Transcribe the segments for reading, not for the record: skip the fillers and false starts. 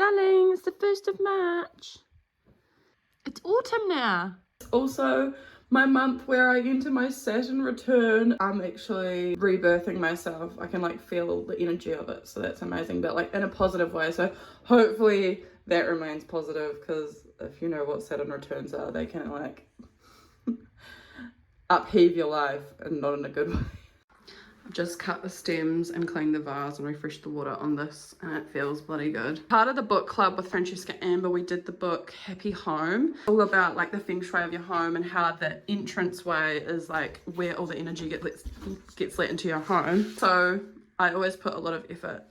Darling, it's the 1st of March. It's autumn now. Also, my month where I enter my Saturn return, I'm actually rebirthing myself. I can like feel the energy of it, so that's amazing, but like in a positive way. So hopefully that remains positive, because if you know what Saturn returns are, they can like upheave your life and not in a good way. I've just cut the stems and cleaned the vase and refreshed the water on this, and it feels bloody good. Part of the book club with Francesca Amber, we did the book Happy Home, all about like the feng shui of your home and how the entranceway is like where all the energy gets let into your home. So I always put a lot of effort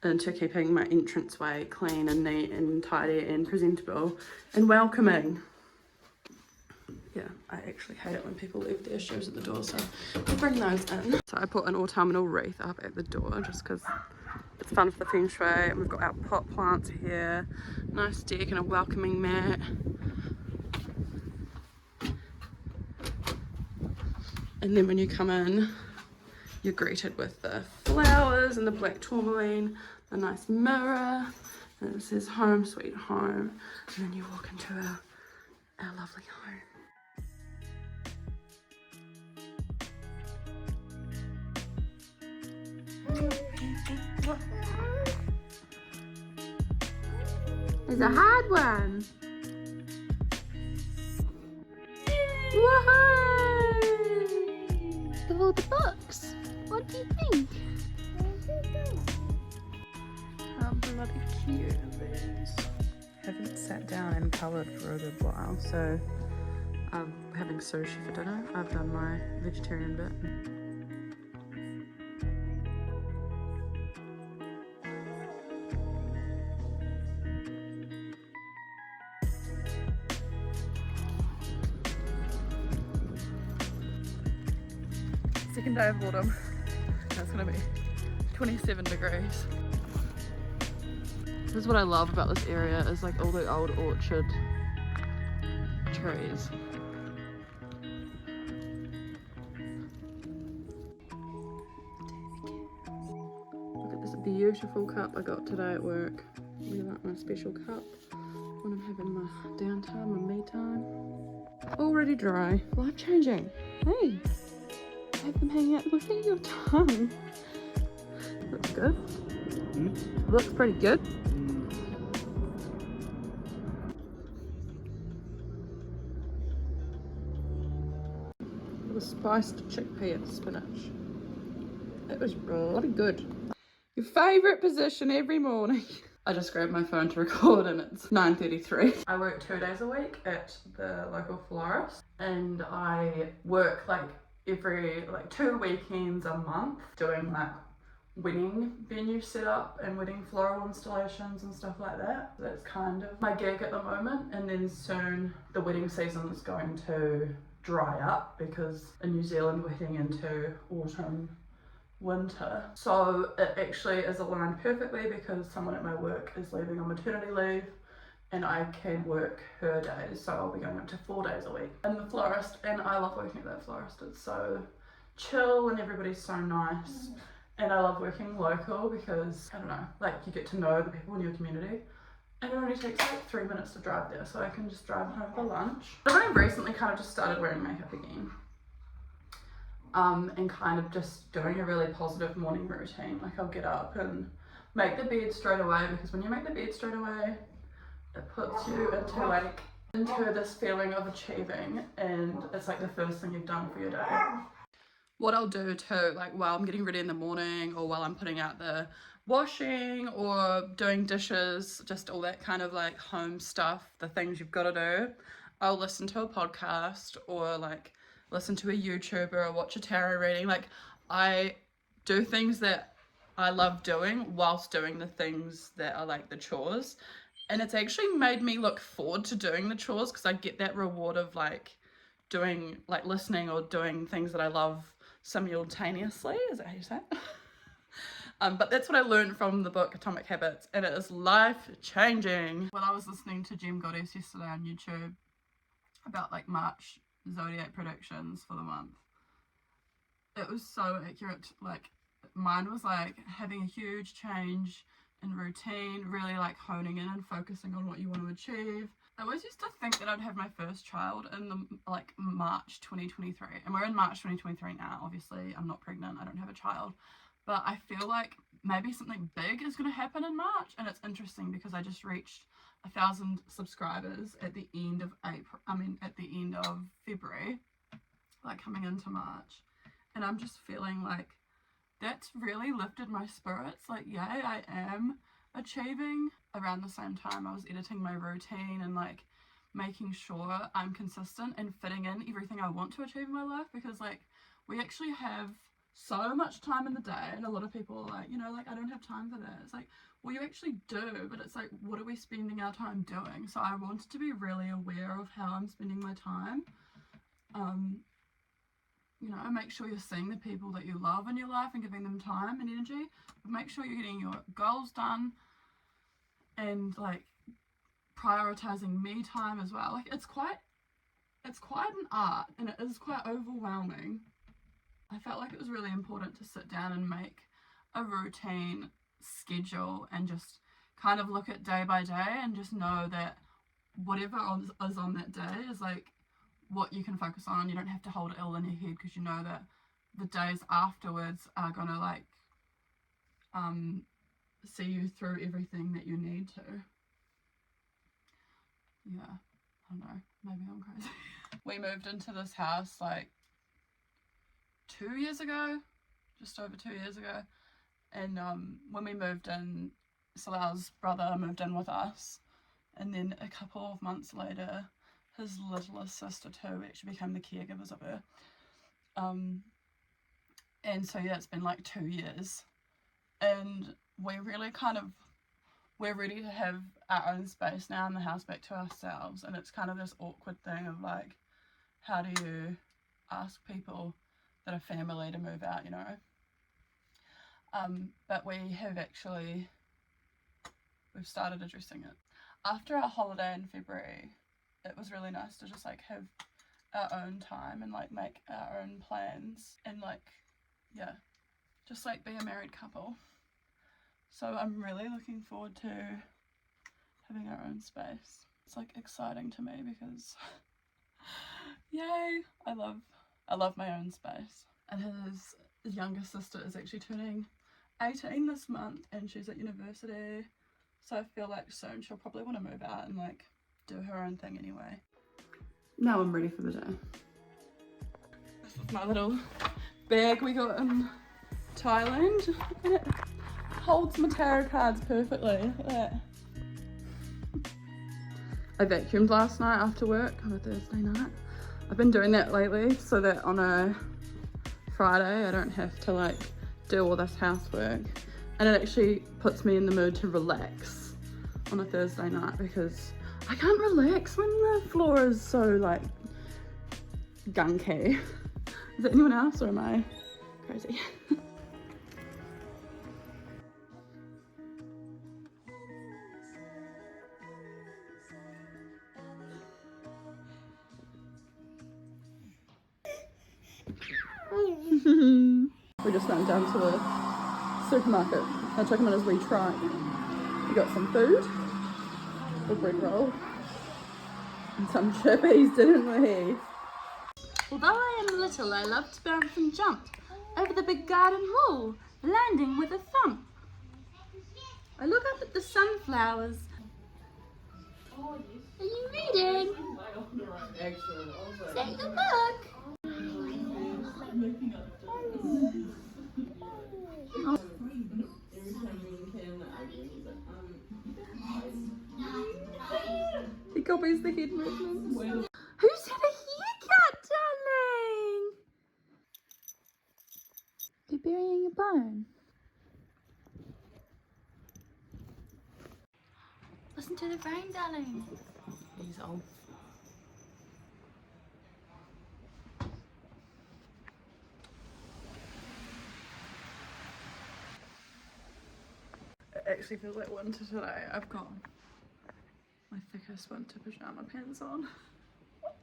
into keeping my entranceway clean and neat and tidy and presentable and welcoming. Yeah, I actually hate it when people leave their shoes at the door, so I'll bring those in. So I put an autumnal wreath up at the door just because it's fun for the feng shui, and we've got our pot plants here, nice deck and a welcoming mat. And then when you come in, you're greeted with the flowers and the black tourmaline, a nice mirror, and it says home sweet home, and then you walk into our lovely home. It's a hard one. Woohoo! Look at all the books. What do you think? How bloody cute it is. Haven't sat down and coloured for a good while, so I'm having sushi for dinner. I've done my vegetarian bit. Second day of autumn, and it's gonna be 27 degrees. This is what I love about this area, is like all the old orchard trees. Look at this beautiful cup I got today at work. Really like my special cup when I'm having my downtime, my me time. Already dry, life changing. Hey. Have them hanging out. Look at your tongue. Looks good. Looks pretty good. The spiced chickpea and spinach. It was bloody good. Your favourite position every morning. I just grabbed my phone to record and it's 9:33. I work 2 days a week at the local florist, and I work like every 2 weekends a month doing like wedding venue setup and wedding floral installations and stuff like that. That's kind of my gig at the moment, and then soon the wedding season is going to dry up because in New Zealand we're heading into autumn winter. So it actually is aligned perfectly because someone at my work is leaving on maternity leave and I can work her days, so I'll be going up to 4 days a week in the florist, and I love working at that florist. It's so chill and everybody's so nice, and I love working local because, I don't know, like you get to know the people in your community, and it only takes like 3 minutes to drive there, so I can just drive home for lunch. I've only recently kind of just started wearing makeup again, and kind of just doing a really positive morning routine. Like I'll get up and make the bed straight away, because when you make the bed straight away, it puts you into this feeling of achieving, and it's like the first thing you've done for your day. What I'll do too, like while I'm getting ready in the morning, or while I'm putting out the washing or doing dishes, just all that kind of like home stuff, the things you've got to do, I'll listen to a podcast or like listen to a YouTuber or watch a tarot reading. Like I do things that I love doing whilst doing the things that are like the chores. And it's actually made me look forward to doing the chores, because I get that reward of like doing, like listening or doing things that I love simultaneously. Is that how you say it? But that's what I learned from the book Atomic Habits, and it is life-changing. When I was listening to Gem Goddess yesterday on YouTube about like March zodiac predictions for the month, it was so accurate. Like mine was like having a huge change and routine, really like honing in and focusing on what you want to achieve. I always used to think that I'd have my first child in the like March 2023, and we're in March 2023 now. Obviously I'm not pregnant, I don't have a child, but I feel like maybe something big is going to happen in March. And it's interesting because I just reached 1,000 subscribers at the end of at the end of February, like coming into March, and I'm just feeling like that's really lifted my spirits. Like, yay, I am achieving. Around the same time I was editing my routine and like making sure I'm consistent and fitting in everything I want to achieve in my life, because like we actually have so much time in the day, and a lot of people are like, you know, like, I don't have time for that. It's like, well, you actually do, but it's like, what are we spending our time doing? So I wanted to be really aware of how I'm spending my time. You know, make sure you're seeing the people that you love in your life and giving them time and energy, but make sure you're getting your goals done and like prioritizing me time as well. Like, it's quite an art, and it is quite overwhelming. I felt like it was really important to sit down and make a routine schedule and just kind of look at day by day and just know that whatever is on that day is like what you can focus on. You don't have to hold it all in your head, because you know that the days afterwards are gonna like see you through everything that you need to. Yeah, I don't know, maybe I'm crazy. We moved into this house like 2 years ago, just over 2 years ago, and when we moved in, Salau's brother moved in with us, and then a couple of months later his littlest sister too actually became the caregivers of her. And so yeah, it's been like 2 years, and we really we're ready to have our own space now in the house, back to ourselves. And it's kind of this awkward thing of like, how do you ask people that are family to move out, you know? But we've started addressing it. After our holiday in February, it was really nice to just like have our own time and like make our own plans and like, yeah, just like be a married couple. So I'm really looking forward to having our own space. It's like exciting to me because yay, I love my own space. And his younger sister is actually turning 18 this month, and she's at university, so I feel like soon she'll probably want to move out and like do her own thing anyway. Now I'm ready for the day. This is my little bag we got in Thailand, and it holds my tarot cards perfectly. Look at that. I vacuumed last night after work on a Thursday night. I've been doing that lately so that on a Friday I don't have to like do all this housework, and it actually puts me in the mood to relax on a Thursday night, because I can't relax when the floor is so like gunky. Is it anyone else, or am I crazy? We just went down to the supermarket. I took him on his wee trike. We got some food, a bread roll, and some chippies, didn't we? Although I am little, I love to bounce and jump over the big garden wall, landing with a thump. I look up at the sunflowers. Are you reading? Is that your book? Oh. He copies the head movements. Who's had a haircut, darling? You're burying a bone. Listen to the rain, darling. He's old. It actually feels like winter today. I've got my thickest winter pyjama pants on. What?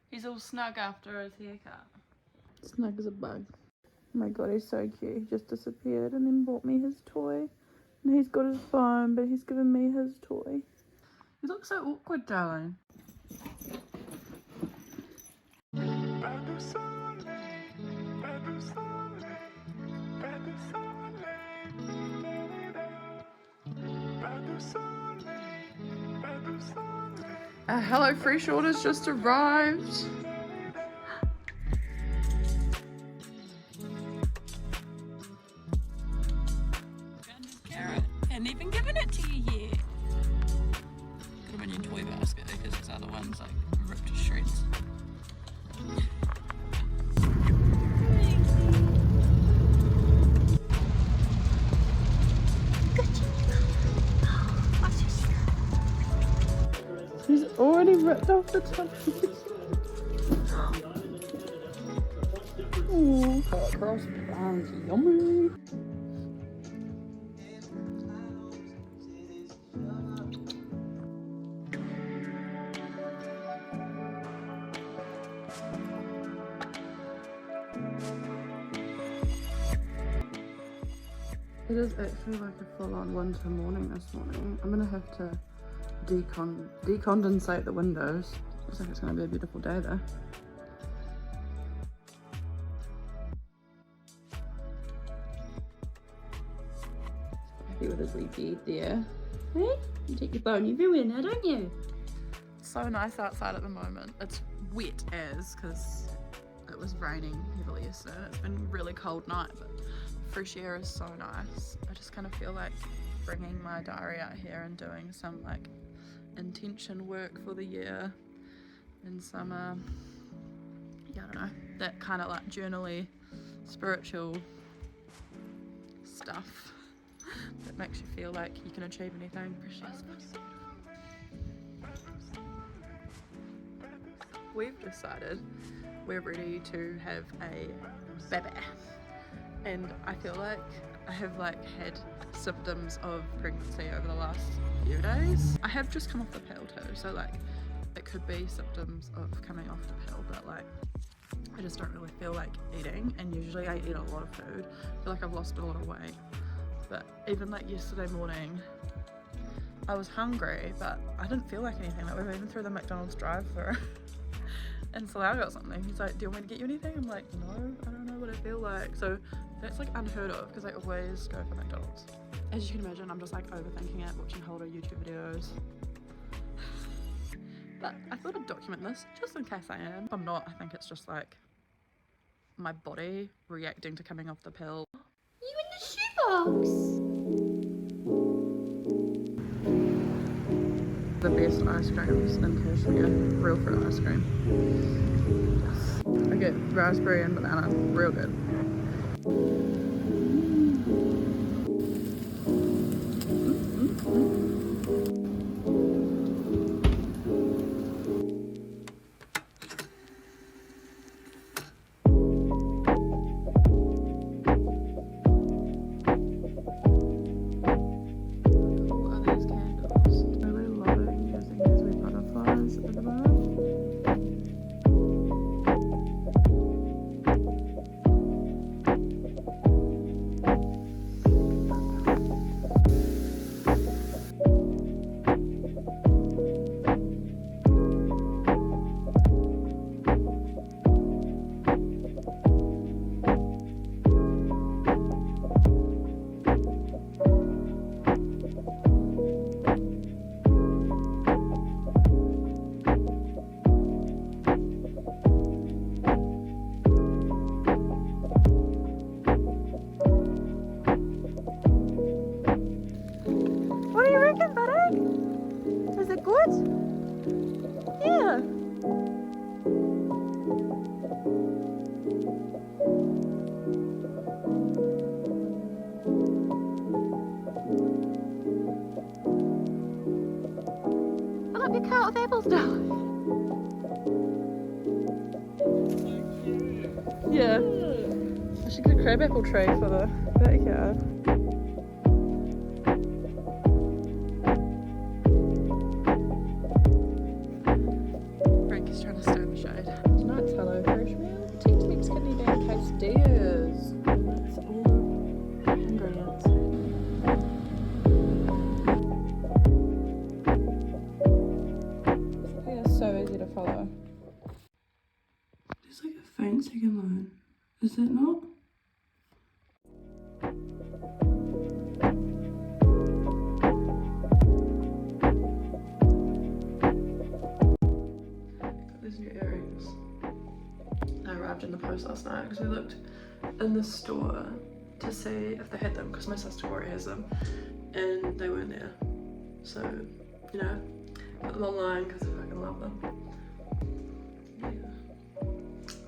He's all snug after his haircut. Snug as a bug. Oh my god, he's so cute. He just disappeared and then bought me his toy. And he's got his phone, but he's given me his toy. You look so awkward, darling. Hello Fresh orders just arrived. Carrot. Hadn't even given it to you yet. Could have been your toy basket because these other ones like ripped to shreds. He's already ripped off the top. Oh, hot cross buns, yummy. It is actually like a full-on winter morning this morning. I'm gonna have to decondensate the windows. Looks like it's gonna be a beautiful day though. Happy with his wee beard there. Hey, you take your bone everywhere now, don't you? So nice outside at the moment. It's wet as because it was raining heavily yesterday and it's been a really cold night, but fresh air is so nice. I just kind of feel like bringing my diary out here and doing some like intention work for the year and some yeah, I don't know, that kind of like journaly spiritual stuff that makes you feel like you can achieve anything precious. We've decided we're ready to have a baby, and I feel like I have like had symptoms of pregnancy over the last few days. I have just come off the pill too, so like it could be symptoms of coming off the pill, but like I just don't really feel like eating, and usually I eat a lot of food. I feel like I've lost a lot of weight, but even like yesterday morning I was hungry but I didn't feel like anything. Like we were even through the McDonald's drive-thru and Salah got something. He's like, do you want me to get you anything? I'm like, no, I don't know what I feel like. So that's like unheard of because I always go for McDonald's. As you can imagine, I'm just like overthinking it, watching whole YouTube videos. But I thought I'd document this just in case I am. If I'm not, I think it's just like my body reacting to coming off the pill. You in the shoebox? The best ice creams in Kashmir, real fruit ice cream. Yes. I get raspberry and banana, real good. With apples down. Yeah. I should get a crabapple tray for the backyard. Frankie's trying to stir in the shade. Tonight's Hello Fresh meal, Tex-Mex kidney bean quesadillas. That's all the ingredients. follow. There's like a faint second line. Is it not? Got these new earrings. I arrived in the post last night because we looked in the store to see if they had them because my sister Corey has them and they weren't there. So, you know, put them online because I fucking love them. Yeah.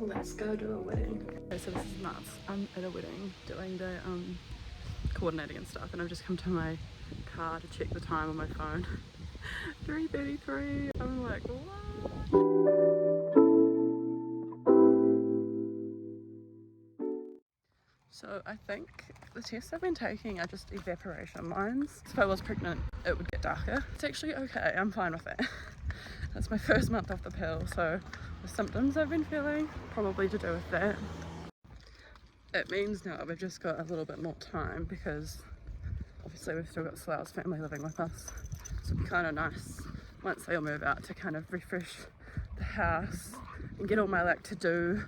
Let's go to a wedding. Okay, so this is nuts. I'm at a wedding doing the coordinating and stuff, and I've just come to my car to check the time on my phone. 3:33. I'm like, what? So I think the tests I've been taking are just evaporation lines. If I was pregnant, it would get darker. It's actually okay, I'm fine with that. That's my first month off the pill, so the symptoms I've been feeling, probably to do with that. It means now we've just got a little bit more time because obviously we've still got Slough's family living with us. So it'd be kind of nice once they all move out to kind of refresh the house and get all my like to-do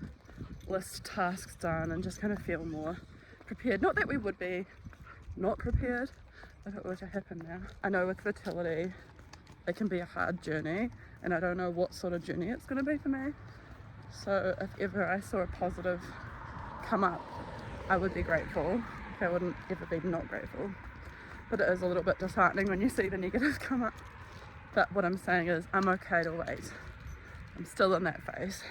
list tasks done and just kind of feel more prepared. Not that we would be not prepared if it were to happen now. I know with fertility it can be a hard journey and I don't know what sort of journey it's going to be for me. So if ever I saw a positive come up, I would be grateful. I wouldn't ever be not grateful. But it is a little bit disheartening when you see the negatives come up. But what I'm saying is I'm okay to wait. I'm still in that phase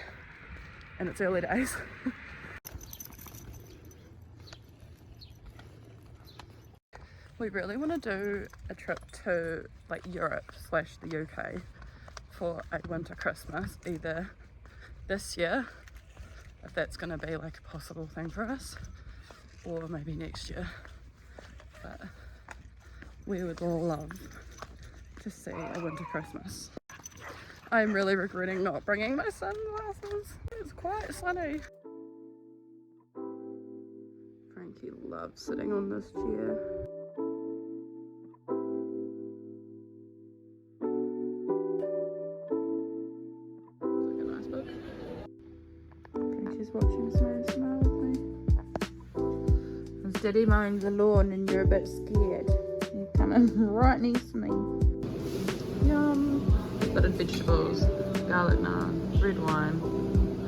and it's early days. We really want to do a trip to like Europe / the UK for a winter Christmas, either this year, if that's going to be like a possible thing for us, or maybe next year. But we would love to see a winter Christmas. I'm really regretting not bringing my sunglasses. It's quite sunny. Frankie loves sitting on this chair. It's like a nice book. Frankie's watching Snow Smile with me. As Daddy mows the lawn and you're a bit scared. You're coming right next to me. Yum. Buttered vegetables, garlic naan, red wine,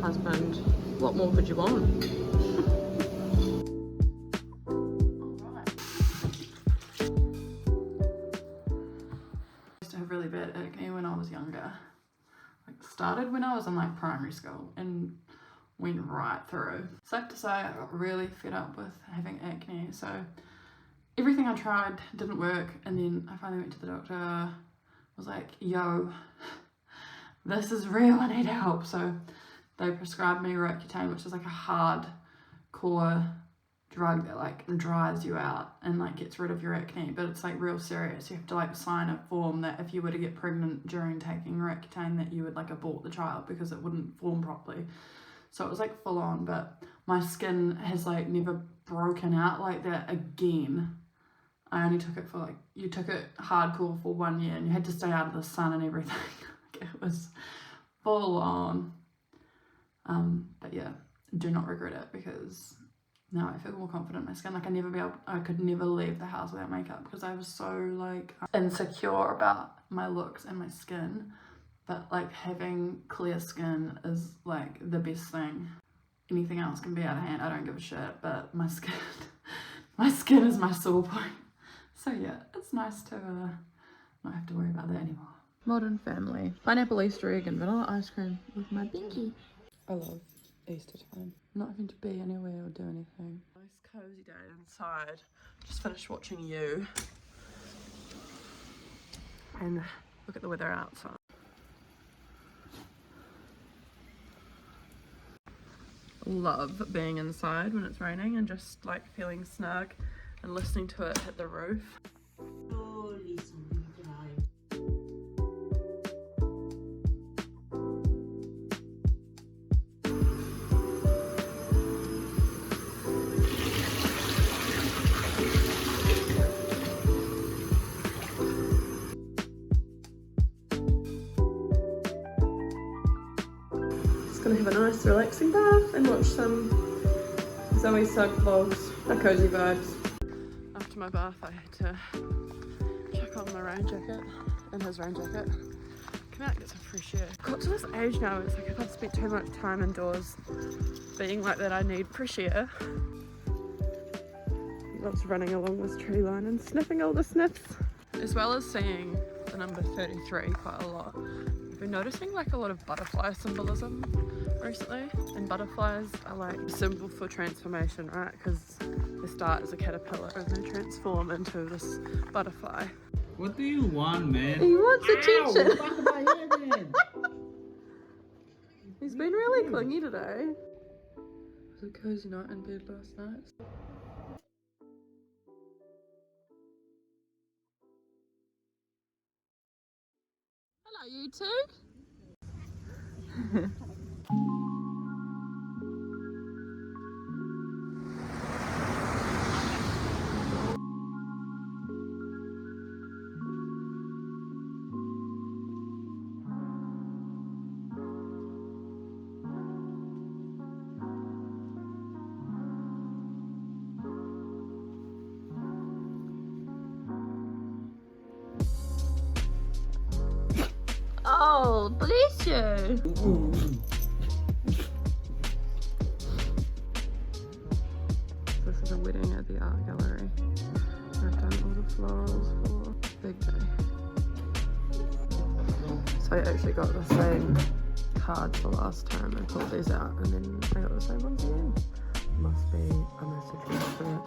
husband. What more could you want? Alright. I used to have really bad acne when I was younger. Like started when I was in like primary school and went right through. Safe to say I got really fed up with having acne, so everything I tried didn't work, and then I finally went to the doctor. Was like, yo, this is real, I need help. So they prescribed me Roaccutane, which is like a hardcore drug that like dries you out and like gets rid of your acne, but it's like real serious. You have to like sign a form that if you were to get pregnant during taking Roaccutane that you would like abort the child because it wouldn't form properly. So it was like full on, but my skin has like never broken out like that again. I only took it for like, you took it hardcore for 1 year and you had to stay out of the sun and everything. It was full on. But yeah, do not regret it because now I feel more confident in my skin. Like I could never leave the house without makeup because I was so like insecure about my looks and my skin. But like having clear skin is like the best thing. Anything else can be out of hand. I don't give a shit, but my skin is my sore point. So yeah, it's nice to not have to worry about that anymore. Modern family. Pineapple Easter egg and vanilla ice cream with my binky. I love Easter time. Not having to be anywhere or do anything. Nice cozy day inside. Just finished watching You. And look at the weather outside. Love being inside when it's raining and just like feeling snug and listening to it hit the roof. Gonna have a nice relaxing bath and watch some Zoe Sugg vlogs. My cozy vibes. After my bath I had to chuck on my rain jacket and his rain jacket. Come out and get some fresh air. Got to this age now, it's like if I've spent too much time indoors being like that I need fresh air. He loves running along this tree line and sniffing all the sniffs. As well as seeing the number 33 quite a lot, I've been noticing like a lot of butterfly symbolism recently, and butterflies are like a symbol for transformation, right? Because they start as a caterpillar and they transform into this butterfly. What do you want, man? He wants attention. Ow, fuck my head, man. He's been really clingy today. It was a cozy night in bed last night. Hello, you two. Oh, bless you. This is a wedding at the art gallery. I've done all the florals for big day. So I actually got the same cards the last time and pulled these out, and then I got the same ones again. Must be a message for it.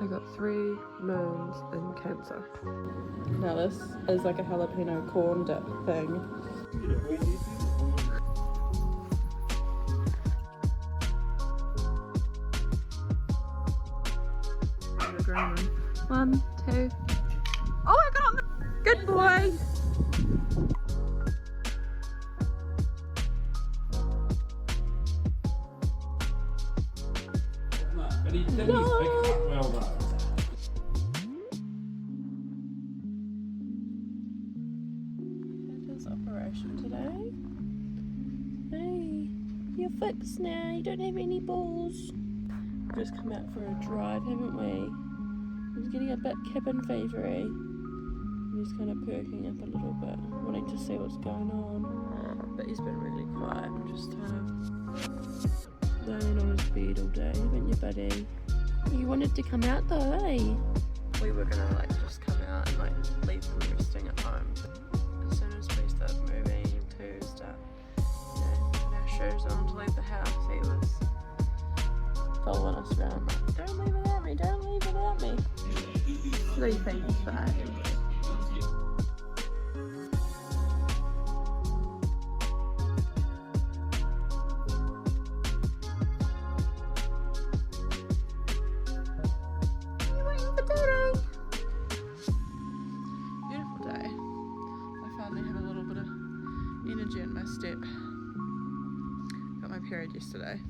I got 3 moons in Cancer. Now this is like a jalapeno corn dip thing. One, two. Oh, I got on the... Good boy. But he didn't pick up well though. His operation today. Hey, you're fixed now. You don't have any balls. We've just come out for a drive, haven't we? He's getting a bit cabin fevery. He's kind of perking up a little bit, wanting to see what's going on. But he's been really quiet, just kind of laying on his bed all day, haven't you, buddy? You wanted to come out though, eh? We were gonna like just come out and like leave him resting at home. But as soon as we start moving to start, you know, put our shoes on to leave the house, he was following us around like, don't leave without me, don't leave without me. Sleeping 5. Beautiful day. I finally have a little bit of energy in my step. Got my period yesterday.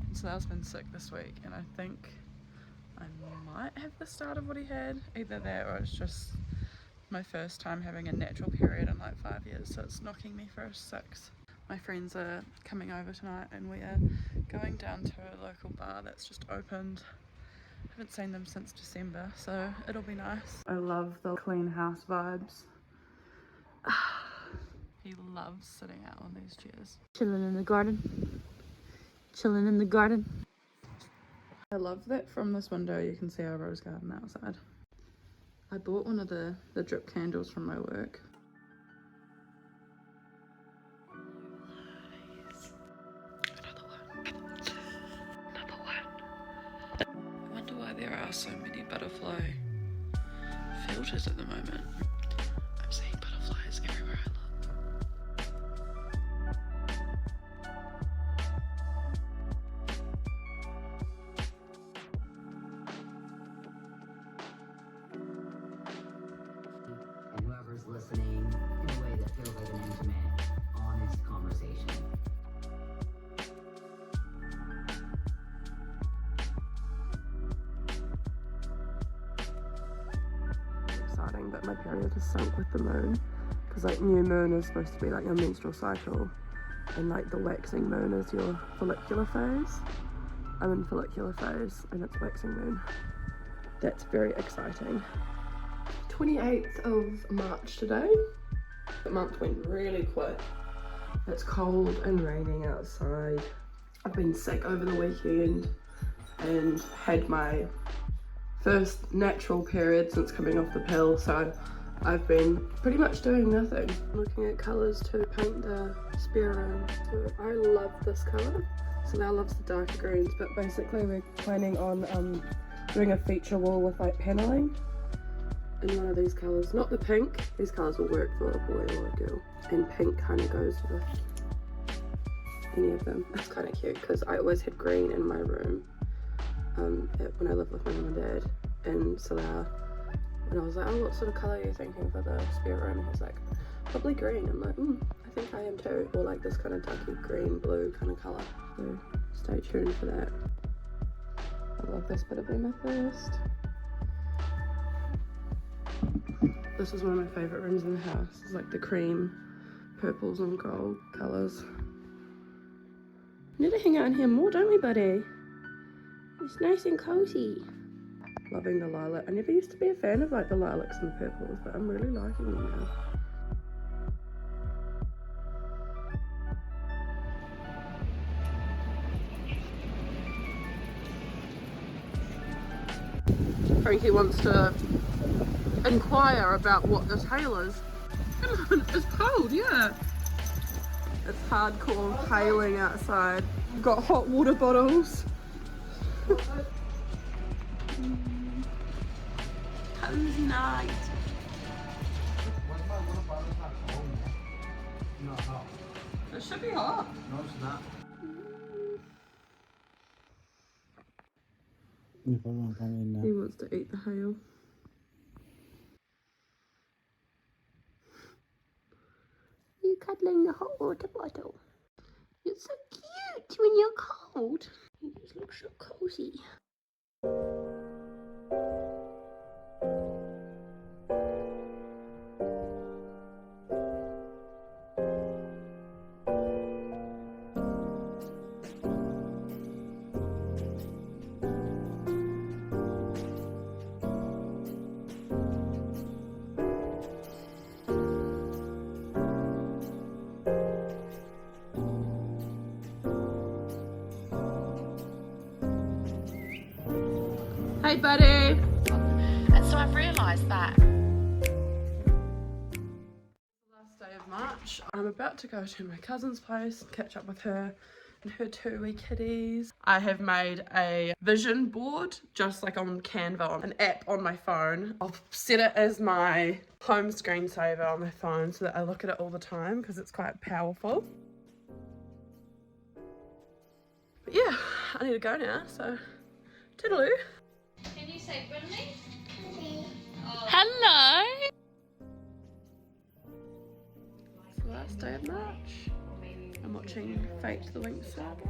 And Slough's been sick this week, and I think I might have the start of what he had. Either that or it's just my first time having a natural period in like 5 years, so it's knocking me for a 6. My friends are coming over tonight and we are going down to a local bar that's just opened. Haven't seen them since December, so it'll be nice. I love the clean house vibes. He loves sitting out on these chairs. Chilling in the garden. Chilling in the garden. I love that from this window you can see our rose garden outside. I bought one of the drip candles from my work. Another one. I wonder why there are so many butterfly filters at the moment. I'm seeing butterflies everywhere I look. And whoever's listening in a way that feels like an intimate, honest conversation. Exciting that my period has sunk with the moon, because like new moon is supposed to be like your menstrual cycle, and like the waxing moon is your follicular phase. I'm in follicular phase and it's waxing moon. That's very exciting. 28th of March today. The month went really quick. It's cold and raining outside. I've been sick over the weekend and had my first natural period since coming off the pill, so I've been pretty much doing nothing. Looking at colours to paint the spare room. So I love this colour. Soleil loves the darker greens, but basically we're planning on doing a feature wall with like paneling in one of these colours. Not the pink, these colours will work for a boy or a girl. And pink kind of goes with any of them. It's kind of cute because I always had green in my room when I lived with my mum and dad. And Soleil, when I was like, oh, what sort of colour are you thinking for the spare room? He was like, probably green. I'm like, I think I am too. Or like this kind of darky green, blue kind of colour. So stay tuned for that. I love this bit of amethyst. This is one of my favourite rooms in the house. It's like the cream, purples and gold colours. We need to hang out in here more, don't we, buddy? It's nice and cosy. Loving the lilac. I never used to be a fan of like the lilacs and the purples, but I'm really liking them now. Frankie wants to inquire about what this hail is. Come on, it's cold, yeah. It's hardcore hailing outside. We've got hot water bottles. Cozy night. It should be hot. No, it's not. He wants to eat the hail. You cuddling the hot water bottle. You're so cute when you're cold. You just look so cozy. Hey, buddy. And so I've realised that. Last day of March. I'm about to go to my cousin's place and catch up with her and her 2 wee kitties. I have made a vision board, just like on Canva, an app on my phone. I'll set it as my home screensaver on my phone so that I look at it all the time because it's quite powerful. But yeah, I need to go now, so toodaloo. Can you say friendly? Hello! It's the last day of March. I'm watching Fate the Winx Saga.